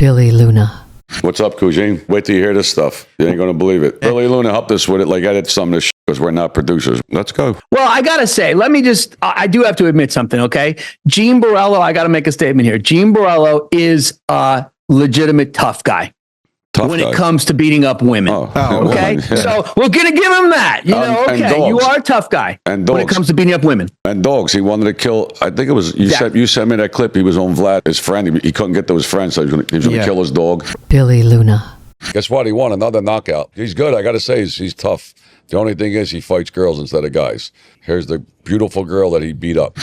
Billy Luna. What's up, Cousine? Wait till you hear this stuff. You ain't going to believe it. Billy Luna helped us with it. Like, edit some of this shit because we're not producers. Let's go. Well, I got to say, I do have to admit something, okay? Gene Borrello, I got to make a statement here. Gene Borrello is a legitimate tough guy. When it comes to beating up women. Okay? Yeah. So we're going to give him that. Okay, you are a tough guy and when it comes to beating up women. And dogs. He wanted to kill, I think it was, you sent me that clip. He was on Vlad, his friend. He couldn't get to his friend, so he was going to kill his dog. Billy Luna. Guess what? He won another knockout. He's good. I got to say, he's tough. The only thing is he fights girls instead of guys. Here's the beautiful girl that he beat up.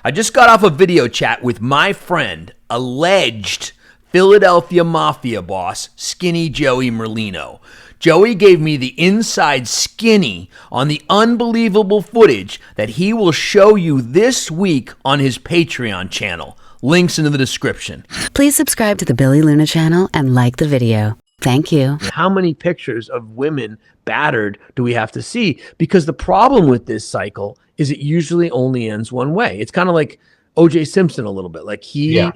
I just got off a video chat with my friend, alleged Philadelphia Mafia boss, Skinny Joey Merlino. Joey gave me the inside skinny on the unbelievable footage that he will show you this week on his Patreon channel. Links in the description. Please subscribe to the Billy Luna channel and like the video. Thank you. How many pictures of women battered do we have to see? Because the problem with this cycle is it usually only ends one way. It's kind of like O.J. Simpson a little bit. Like he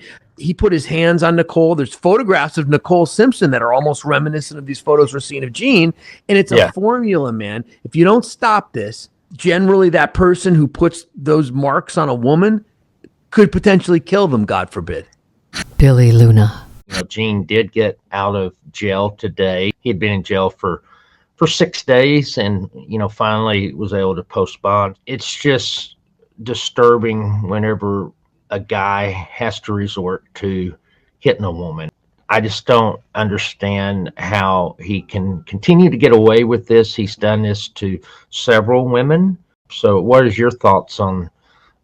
put his hands on Nicole. There's photographs of Nicole Simpson that are almost reminiscent of these photos we're seeing of Gene. And it's a formula, man. If you don't stop this, generally that person who puts those marks on a woman could potentially kill them, God forbid. Billy Luna. Gene did get out of jail today. He'd been in jail for 6 days and, finally was able to post bond. It's just disturbing whenever a guy has to resort to hitting a woman. I just don't understand how he can continue to get away with this. He's done this to several women. So what is your thoughts on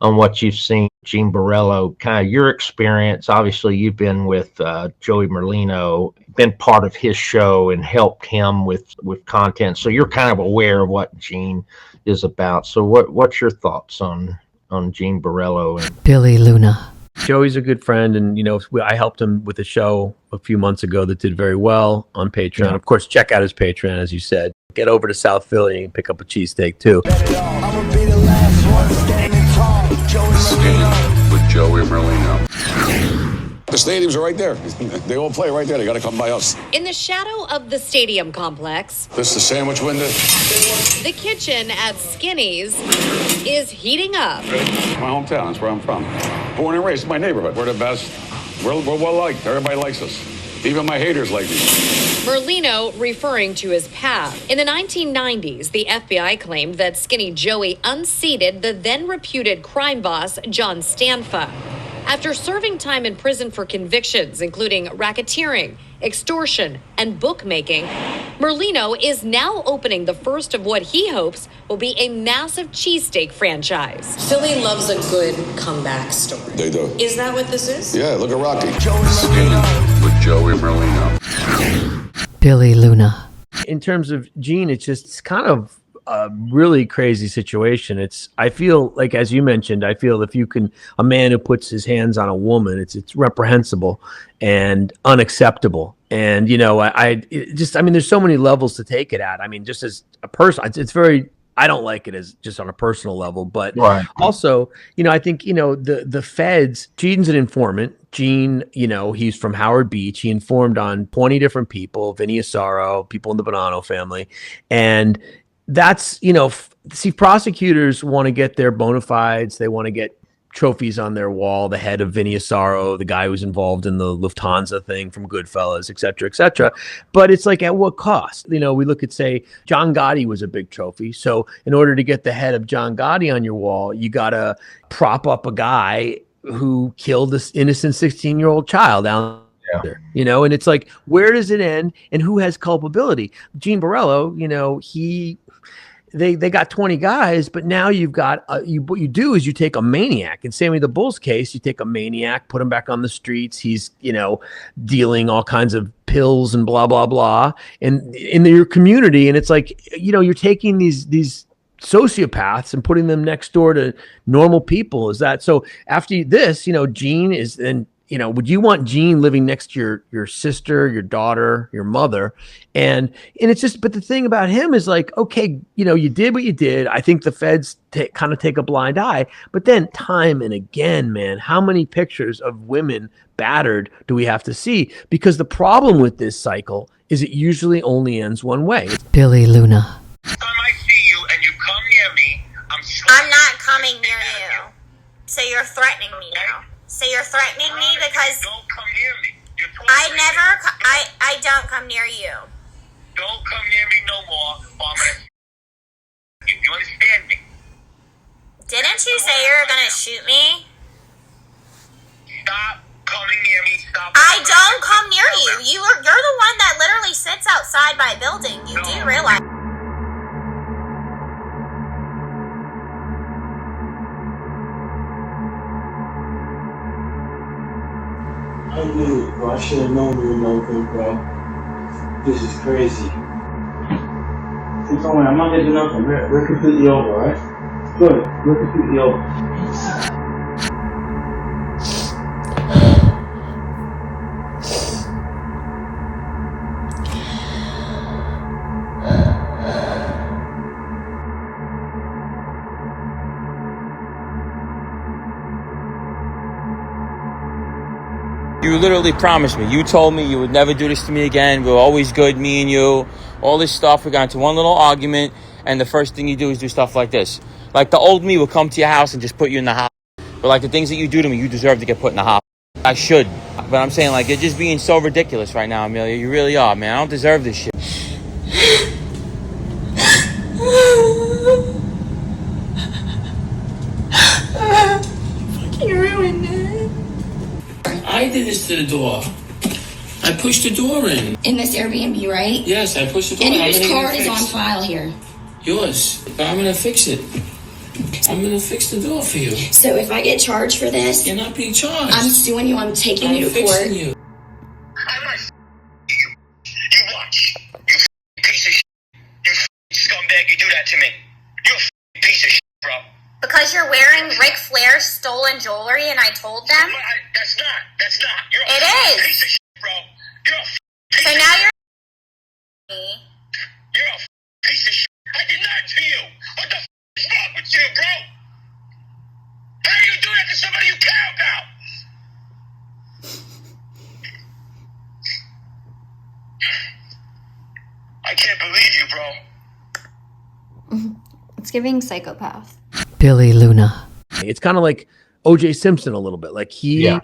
what you've seen, Gene Borrello, kind of your experience? Obviously, you've been with Joey Merlino, been part of his show and helped him with content. So you're kind of aware of what Gene is about. So what's your thoughts on Gene Borrello and Billy Luna? Joey's a good friend, and I helped him with a show a few months ago that did very well on Patreon. Of course, check out his Patreon, as you said. Get over to South Philly and pick up a cheesesteak too. With Joey Merlino. The stadiums are right there. They all play right there. They got to come by us. In the shadow of the stadium complex, This is the sandwich window. the kitchen at Skinny's is heating up. My hometown. That's where I'm from. Born and raised in my neighborhood. We're the best. We're well liked. Everybody likes us. Even my haters like me. Merlino referring to his past. In the 1990s, the FBI claimed that Skinny Joey unseated the then reputed crime boss, John Stanfa. After serving time in prison for convictions, including racketeering, extortion, and bookmaking, Merlino is now opening the first of what he hopes will be a massive cheesesteak franchise. Philly loves a good comeback story. They do. Is that what this is? Yeah, look at Rocky. With Joey Merlino. Billy Luna. In terms of Gene, it's kind of a really crazy situation. I feel like, as you mentioned, if a man who puts his hands on a woman, it's reprehensible and unacceptable. And, there's so many levels to take it at. I mean, just as a person, I don't like it as just on a personal level, but also, I think, the feds, Gene's an informant. Gene, he's from Howard Beach. He informed on 20 different people, Vinny Asaro, people in the Bonanno family. And that's, see, prosecutors want to get their bona fides. They want to get trophies on their wall, the head of Vinny Asaro, the guy who's involved in the Lufthansa thing from Goodfellas, et cetera, et cetera. But it's like, at what cost? We look at, say, John Gotti was a big trophy. So in order to get the head of John Gotti on your wall, you got to prop up a guy who killed this innocent 16-year-old child down there, and it's like, where does it end and who has culpability? Gene Borrello, they got 20 guys, but now you've got what you do is you take a maniac. In Sammy the Bull's case, you take a maniac, put him back on the streets. He's dealing all kinds of pills and blah blah blah, and in your community. And it's like, you're taking these sociopaths and putting them next door to normal people. Is that so? After this, Gene is then you know, would you want Gene living next to your sister, your daughter, your mother? And it's just, but the thing about him is like, okay, you know, you did what you did. I think the feds kind of take a blind eye, but then time and again, man, how many pictures of women battered do we have to see? Because the problem with this cycle is it usually only ends one way. Billy Luna. Next time I see you and you come near me, I'm not coming near you. So you're threatening me now. So you're threatening me because don't come near me. I don't come near you. Don't come near me no more, or I'm gonna you understand me? Didn't you say you were gonna shoot me? Stop coming near me. Stop. I don't come near you. You're the one that literally sits outside my building. You do realize. I knew it, bro. I should have known you were no good, bro. This is crazy. See, don't worry, I'm not gonna do nothing. We're completely over, alright? Good. We're completely over. You literally promised me. You told me you would never do this to me again. We were always good, me and you. All this stuff. We got into one little argument, and the first thing you do is do stuff like this. Like the old me would come to your house and just put you in the house. But like the things that you do to me, you deserve to get put in the house. I should. But I'm saying, like, you're just being so ridiculous right now, Amelia. You really are, man. I don't deserve this shit. Fucking ruined it. I did this to the door. I pushed the door in. In this Airbnb, right? Yes, I pushed the door. And I'm whose gonna card get is it on fixed. file here? Yours. But I'm gonna fix it. I'm gonna fix the door for you. So if I get charged for this, You're not being charged. I'm suing you. I'm taking you to fixing court. you. I'm not you. You watch. You piece of shit. You scumbag. You do that to me. You a piece of shit, bro. Because you're wearing Ric Flair's stolen jewelry, and I told them. That's not. You're a It is. piece of shit, bro. You're a piece So of now shit. you're. You're a piece of shit. I did not to you. What the is wrong with you, bro? How do you do that to somebody you care about? I can't believe you, bro. It's giving psychopath. Billy Luna. It's kind of like O.J. Simpson a little bit. Like he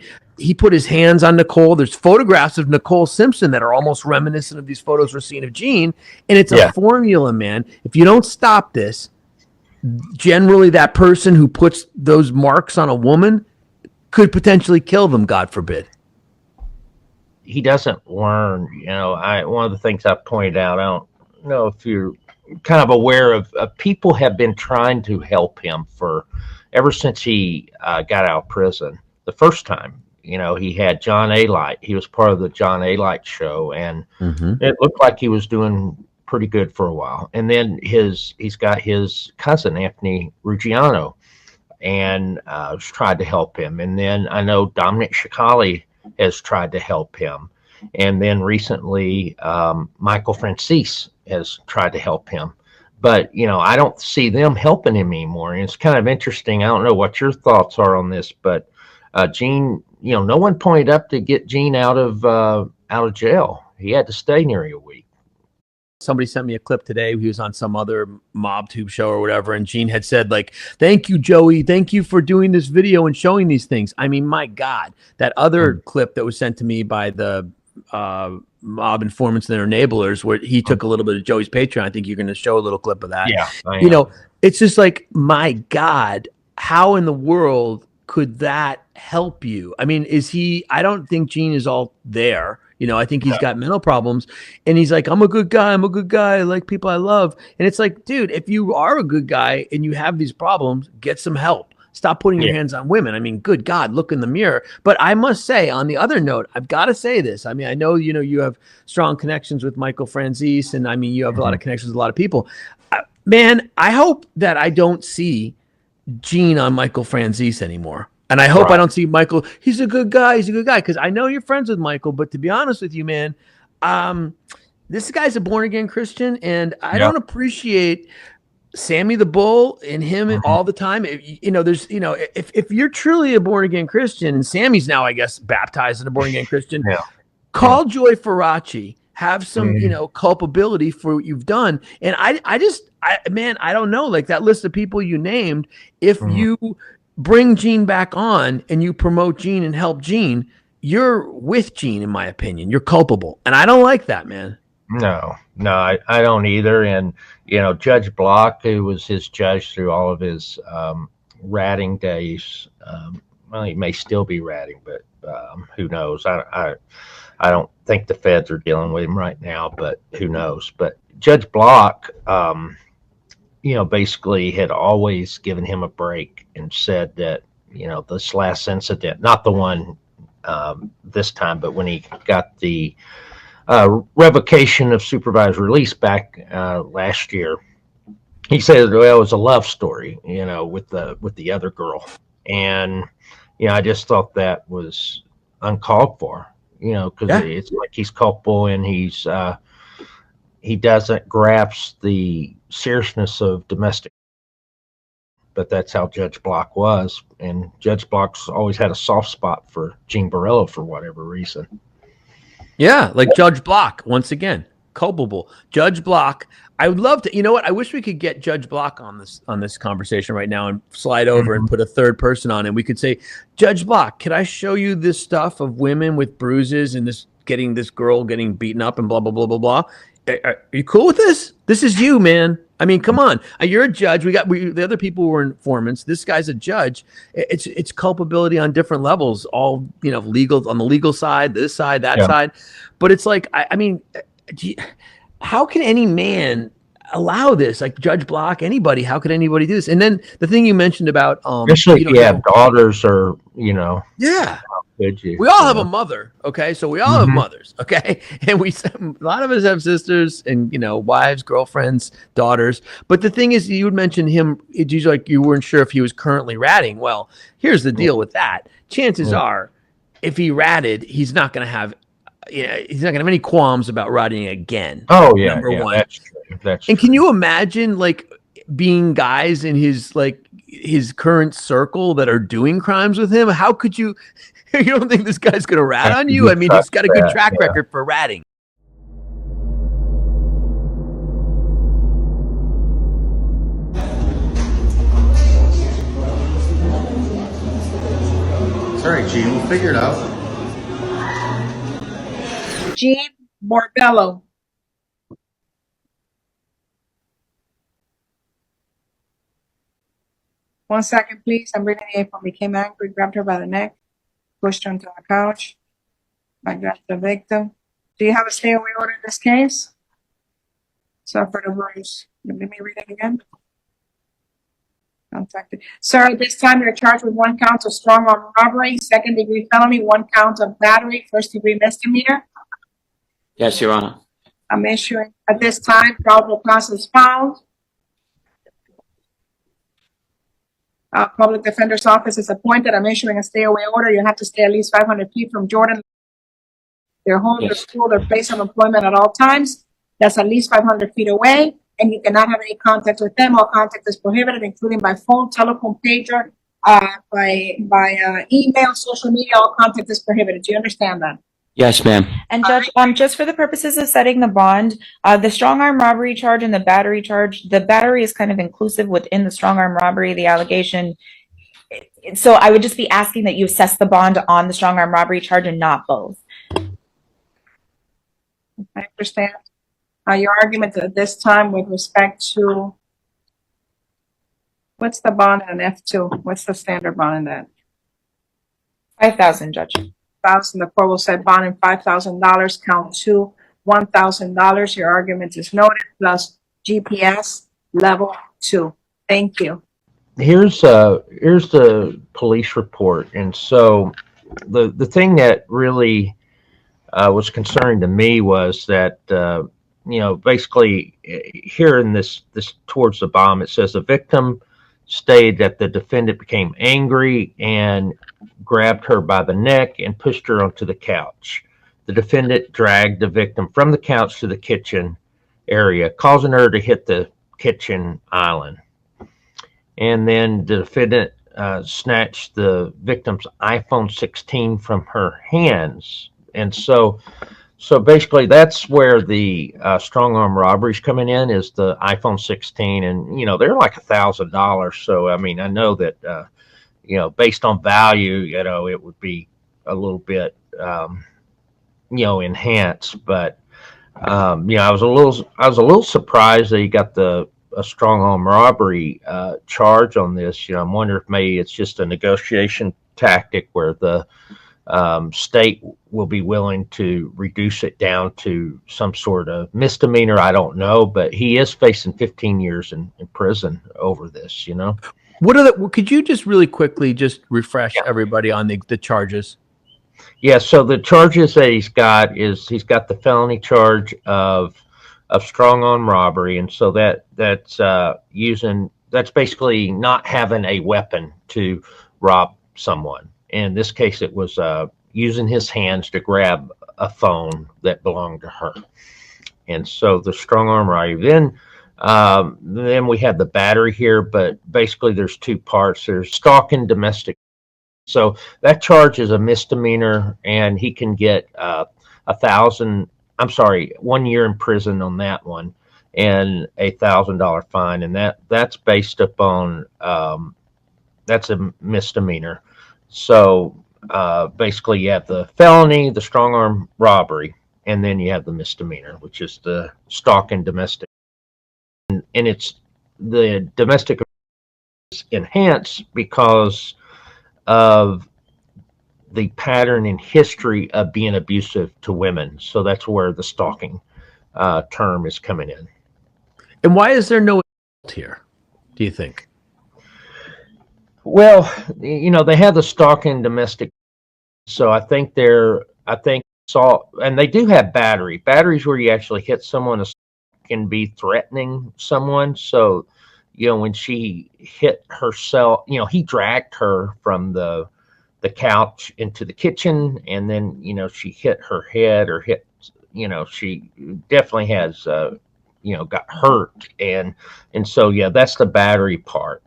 put his hands on Nicole. There's photographs of Nicole Simpson that are almost reminiscent of these photos we're seeing of Gene. And it's a formula, man. If you don't stop this, generally that person who puts those marks on a woman could potentially kill them, God forbid. He doesn't learn. You know, one of the things I pointed out, I don't know if you're kind of aware of, people have been trying to help him ever since he got out of prison. The first time, you know, he had John A. Light. He was part of the John A. Light show, and it looked like he was doing pretty good for a while. And then he's got his cousin, Anthony Ruggiano, and tried to help him. And then I know Dominic Shikali has tried to help him. And then recently, Michael Francis has tried to help him. But, you know, I don't see them helping him anymore. And it's kind of interesting. I don't know what your thoughts are on this, but Gene, you know, no one pointed up to get Gene out of jail. He had to stay nearly a week. Somebody sent me a clip today. He was on some other mob tube show or whatever. And Gene had said, like, thank you, Joey. Thank you for doing this video and showing these things. I mean, my God, that other clip that was sent to me by the mob informants and their enablers, where he took a little bit of Joey's Patreon. I think you're going to show a little clip of that. Yeah. You know, it's just like, my God, how in the world could that help you? I mean, I don't think Gene is all there. You know, I think he's got mental problems, and he's like, I'm a good guy. I like people I love. And it's like, dude, if you are a good guy and you have these problems, get some help. Stop putting your hands on women. I mean, good God, look in the mirror. But I must say, on the other note, I've got to say this. I mean, I know, you know, you have strong connections with Michael Franzese, and I mean, you have a lot of connections with a lot of people. Man, I hope that I don't see Gene on Michael Franzese anymore. And I hope I don't see Michael. He's a good guy. He's a good guy. Because I know you're friends with Michael, but to be honest with you, man, this guy's a born again Christian, and I don't appreciate Sammy the Bull and him all the time. If you're truly a born again Christian, and Sammy's now, I guess, baptized in a born again Christian, call Joy Faraci, have some, culpability for what you've done. And I don't know, like that list of people you named, if you bring Gene back on and you promote Gene and help Gene, you're with Gene, in my opinion. You're culpable. And I don't like that, man. No, I don't either. And, Judge Block, who was his judge through all of his ratting days, well, he may still be ratting, but who knows? I don't think the feds are dealing with him right now, but who knows? But Judge Block, basically had always given him a break and said that, this last incident, not the one this time, but when he got the revocation of supervised release back last year, he said, well, it was a love story, with the other girl. And, I just thought that was uncalled for, because it's like he's culpable and he doesn't grasp the seriousness of domestic. But that's how Judge Block was. And Judge Block's always had a soft spot for Gene Borrello for whatever reason. Yeah, like Judge Block, once again, culpable. Judge Block. I would love to, I wish we could get Judge Block on this conversation right now and slide over and put a third person on, and we could say, Judge Block, can I show you this stuff of women with bruises and this girl getting beaten up and blah, blah, blah, blah, blah. Are you cool with this? This is you, man. I mean, come on. You're a judge. The other people were informants. This guy's a judge. It's culpability on different levels, all, legal, on the legal side, this side, that side. But it's like, how can any man allow this? Like Judge Block, anybody, how could anybody do this? And then the thing you mentioned about, especially if you have daughters or, yeah. You, we all have a mother, okay? So we all have mothers, okay? And a lot of us have sisters and, wives, girlfriends, daughters. But the thing is, you would mention him, it's like you weren't sure if he was currently ratting. Well, here's the deal with that. Chances are, if he ratted, he's not going to have, he's not going to have any qualms about ratting again. Oh, yeah. Number one. That's true. And can you imagine, like, being guys in his current circle that are doing crimes with him? How could you don't think this guy's going to rat on you? I mean, he's got a good track record for ratting. Sorry, Gene, we'll figure it out. Gene Borrello. One second, please. I'm reading the April. Became angry, grabbed her by the neck, pushed her onto the couch. I grabbed the victim. Do you have a stay away order in this case? Suffered a bruise. Let me read it again. Contacted. Sir, at this time you're charged with 1 count of strong arm robbery, 2nd degree felony, 1 count of battery, 1st degree misdemeanor. Yes, Your Honor. I'm issuing at this time probable cause is found. Public Defender's Office is appointed. I'm issuing a stay away order. You have to stay at least 500 feet from Jordan. Their home, their school, their place of employment at all times. That's at least 500 feet away. And you cannot have any contact with them. All contact is prohibited, including by phone, telephone, pager, by email, social media. All contact is prohibited. Do you understand that? Yes, ma'am. And Judge, just for the purposes of setting the bond, the strong arm robbery charge and the battery charge, the battery is kind of inclusive within the strong arm robbery, the allegation. So I would just be asking that you assess the bond on the strong arm robbery charge and not both. I understand. Your argument at this time with respect to what's the bond in an F2? What's the standard bond in that? 5,000, Judge. 1,000. The court will set bond in $5,000. Count 2, $1,000. Your argument is noted. Plus GPS level 2. Thank you. Here's the police report, and so the thing that really was concerning to me was that basically here in this towards the bomb, it says the victim stated that the defendant became angry and grabbed her by the neck and pushed her onto the couch. The defendant dragged the victim from the couch to the kitchen area, causing her to hit the kitchen island. And then the defendant snatched the victim's iPhone 16 from her hands. And so basically that's where the strong arm robberies coming in, is the iPhone 16. And, you know, they're like $1,000. So, I mean, I know that, you know, based on value, you know, it would be a little bit, you know, enhanced. But, you know, I was a little surprised that he got a strong arm robbery charge on this. You know, I'm wondering if maybe it's just a negotiation tactic where the state will be willing to reduce it down to some sort of misdemeanor. I don't know, but he is facing 15 years in prison over this, you know. What are the? Could you just really quickly just refresh everybody on the charges? Yeah. So the charges that he's got the felony charge of strong arm robbery, and so that's basically not having a weapon to rob someone. In this case, it was using his hands to grab a phone that belonged to her, and so the strong arm robbery. Then we have the battery here, but basically there's two parts. There's stalking domestic. So that charge is a misdemeanor, and he can get 1 year in prison on that one, and $1,000 fine, and that's based upon that's a misdemeanor. So basically, you have the felony, the strong arm robbery, and then you have the misdemeanor, which is the stalking domestic. And it's the domestic is enhanced because of the pattern in history of being abusive to women. So that's where the stalking term is coming in. And why is there no here, do you think? Well, you know, they have the stalking domestic. So I think and they do have batteries where you actually hit someone can be threatening someone. So, you know, when she hit herself, you know, he dragged her from the couch into the kitchen, and then, you know, she hit her head or hit, you know, she definitely has, you know, got hurt. And so, yeah, that's the battery part.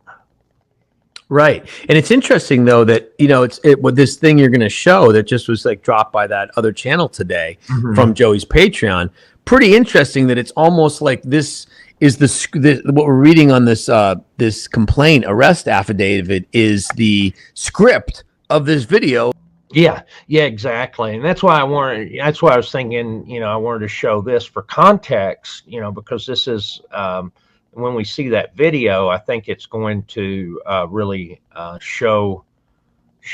Right. And it's interesting, though, that, you know, with this thing you're going to show that just was like dropped by that other channel today from Joey's Patreon. Pretty interesting that it's almost like this is what we're reading on this this complaint arrest affidavit is the script of this video. Yeah, exactly. And that's why I was thinking, you know, I wanted to show this for context, you know, because this is when we see that video, I think it's going to really show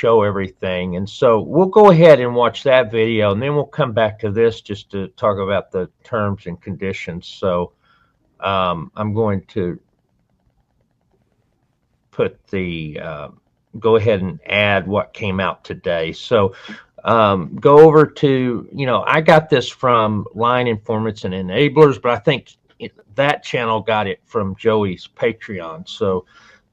everything. And so we'll go ahead and watch that video, and then we'll come back to this just to talk about the terms and conditions. So I'm going to put go ahead and add what came out today. So go over to, you know, I got this from Line Informants and Enablers, but I think that channel got it from Joey's Patreon. So,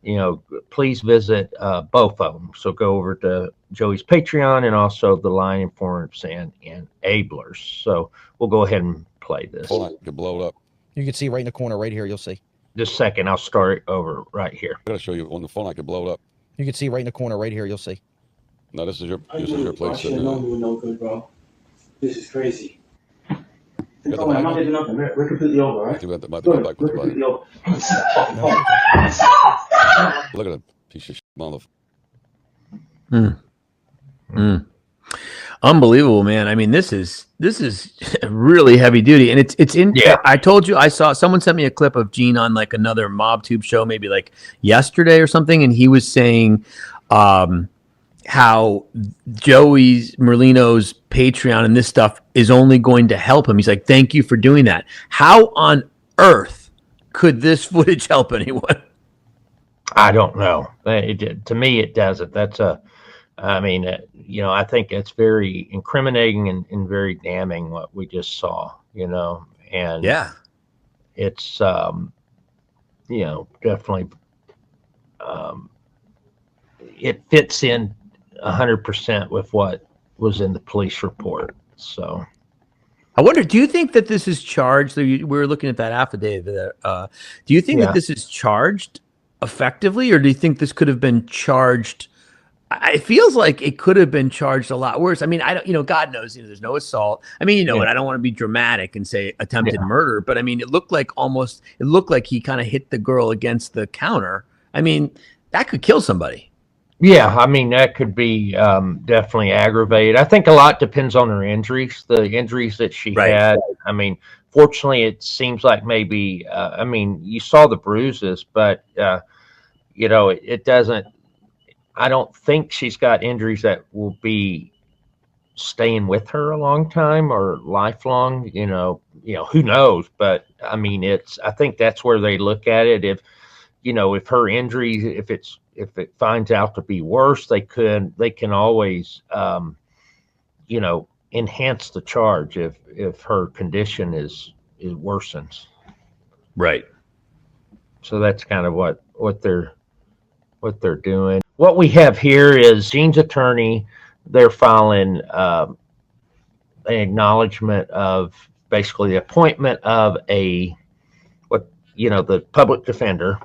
you know, please visit both of them. So go over to Joey's Patreon and also the Line Informants and Enablers. So we'll go ahead and play this. Hold on, you can blow it up. You can see right in the corner right here, you'll see. Just a second, I'll start it over right here. I gotta show you on the phone. I can blow it up. You can see right in the corner right here, you'll see. No, this is your place. I should know you were no good, bro. This is crazy. I'm not getting nothing. We're completely over, right? We're completely over. Look at him, piece of shit, mother. Unbelievable, man. I mean, this is really heavy duty, and it's in. Yeah. I told you, I saw someone sent me a clip of Gene on like another MobTube show, maybe like yesterday or something, and he was saying how Joey's Merlino's Patreon and this stuff is only going to help him. He's like, thank you for doing that. How on earth could this footage help anyone? I don't know. To me, it doesn't. I mean, you know, I think it's very incriminating and very damning what we just saw, you know, and yeah, it's, you know, definitely it fits in 100% with what was in the police report. So I wonder, do you think that this is charged? We were looking at that affidavit. Do you think that this is charged effectively, or do you think this could have been charged? It feels like it could have been charged a lot worse. I mean, I don't, God knows, there's no assault. I mean, and I don't want to be dramatic and say attempted murder, but I mean, it looked like he kind of hit the girl against the counter. I mean, that could kill somebody. Yeah, I mean, that could be definitely aggravated. I think a lot depends on her injuries, the injuries that she had. I mean, fortunately, it seems like maybe, I mean, you saw the bruises, but, it doesn't, I don't think she's got injuries that will be staying with her a long time or lifelong, who knows? But, I mean, I think that's where they look at it. If her injuries, if it finds out to be worse, they can always, enhance the charge if her condition is worsens. Right. So that's kind of what they're doing. What we have here is Gene's attorney. They're filing an acknowledgement of basically the appointment of the public defender,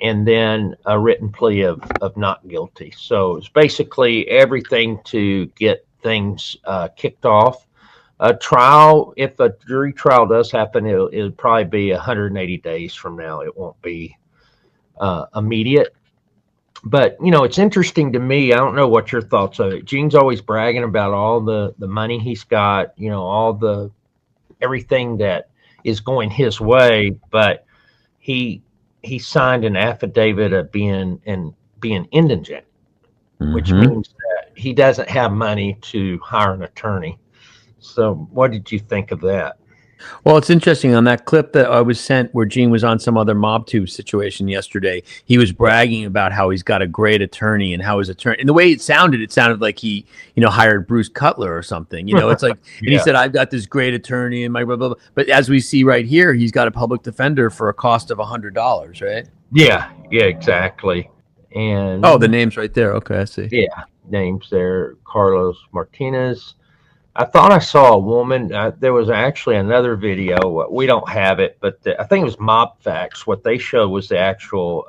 and then a written plea of not guilty. So it's basically everything to get things kicked off. A trial, if a jury trial does happen, it'll probably be 180 days from now. It won't be immediate. But, it's interesting to me. I don't know what your thoughts are. Gene's always bragging about all the money he's got, all everything that is going his way, but he signed an affidavit of being indigent, which means that he doesn't have money to hire an attorney. So what did you think of that? Well, it's interesting on that clip that I was sent where Gene was on some other MobTube situation yesterday. He was bragging about how he's got a great attorney and how his attorney, and the way it sounded like he, hired Bruce Cutler or something. It's like, and he said, "I've got this great attorney and my blah, blah, blah." But as we see right here, he's got a public defender for a cost of $100, right? Yeah, exactly. And the name's right there. Okay, I see. Yeah, names there. Carlos Martinez. I thought I saw a woman. There was actually another video. We don't have it, but I think it was Mob Facts. What they showed was the actual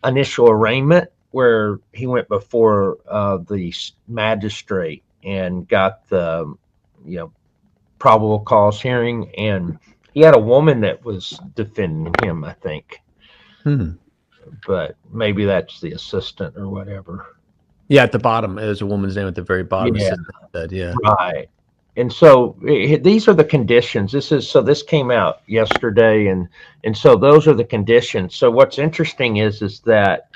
initial arraignment where he went before the magistrate and got the probable cause hearing, and he had a woman that was defending him, I think. But maybe that's the assistant or whatever. Yeah, at the bottom, there's a woman's name at the very bottom. Yeah. Right. And so these are the conditions. This came out yesterday, and so those are the conditions. So what's interesting is that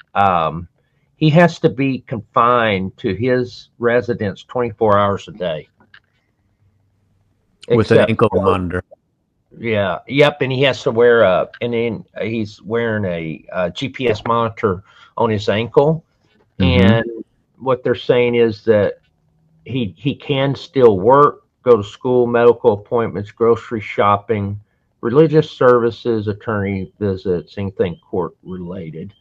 he has to be confined to his residence 24 hours a day. With an ankle monitor. Yeah. Yep. And he has to wear he's wearing a GPS monitor on his ankle. And what they're saying is that he can still work, go to school, medical appointments, grocery shopping, religious services, attorney visits, anything court related.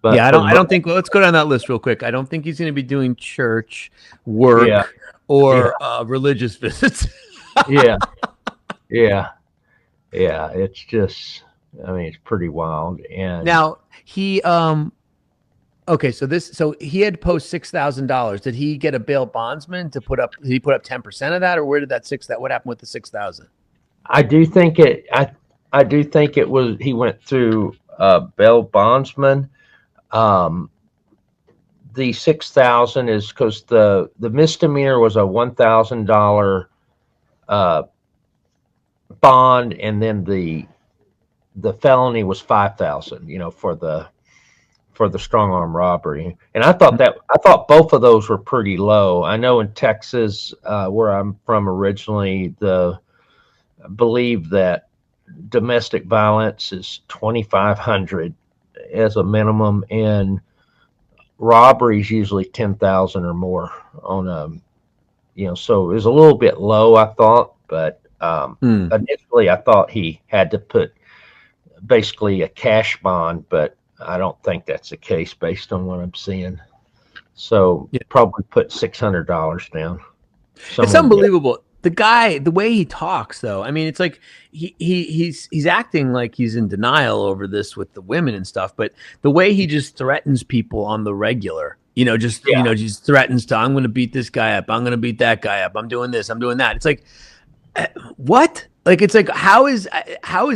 But I don't think. Well, let's go down that list real quick. I don't think he's going to be doing church work or religious visits. Yeah. It's just, I mean, it's pretty wild. And now he okay, so he had to post $6,000. Did he get a bail bondsman to put up? Did he put up 10% of that, or where did what happened with the 6,000? I do think it. I do think it was. He went through bail bondsman. The 6,000 is because the misdemeanor was a $1,000 bond, and then the felony was 5,000. For the strong arm robbery. And I thought both of those were pretty low. I know in Texas, where I'm from originally, I believe that domestic violence is $2,500 as a minimum, and robbery is usually 10,000 or more on so it was a little bit low, I thought, but initially I thought he had to put basically a cash bond, but I don't think that's the case based on what I'm seeing. So probably put $600 down. It's unbelievable. The guy, the way he talks, though, I mean, it's like he's acting like he's in denial over this with the women and stuff, but the way he just threatens people on the regular, just threatens to, I'm going to beat this guy up, I'm going to beat that guy up, I'm doing this, I'm doing that. It's like, what? Like, it's like, how is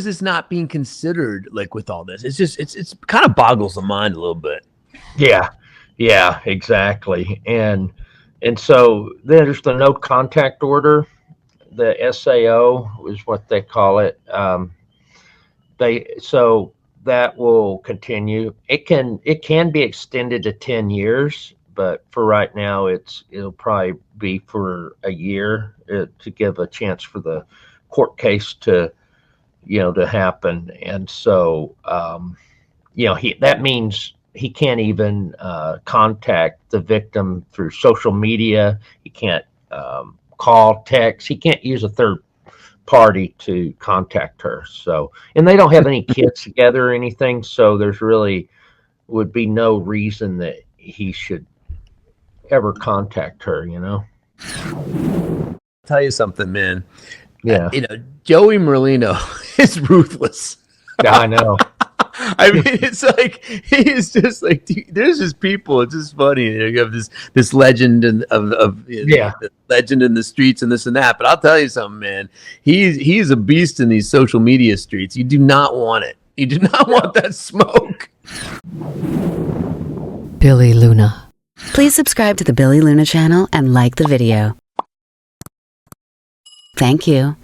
this not being considered, like, with all this? It's just, it's kind of boggles the mind a little bit. Yeah, exactly. And so there's the no contact order. The SAO is what they call it. So that will continue. It can be extended to 10 years, but for right now, it'll probably be for a year to give a chance for the court case to happen. And so, that means he can't even contact the victim through social media. He can't call, text. He can't use a third party to contact her. So, and they don't have any kids together or anything. So there's really would be no reason that he should ever contact her, I'll tell you something, man. Yeah. Joey Merlino is ruthless. I know. I mean, it's like he is just like, there's just people. It's just funny. You have this legend of the legend in the streets and this and that. But I'll tell you something, man. He's a beast in these social media streets. You do not want it. You do not want that smoke. Billy Luna. Please subscribe to the Billy Luna channel and like the video. Thank you.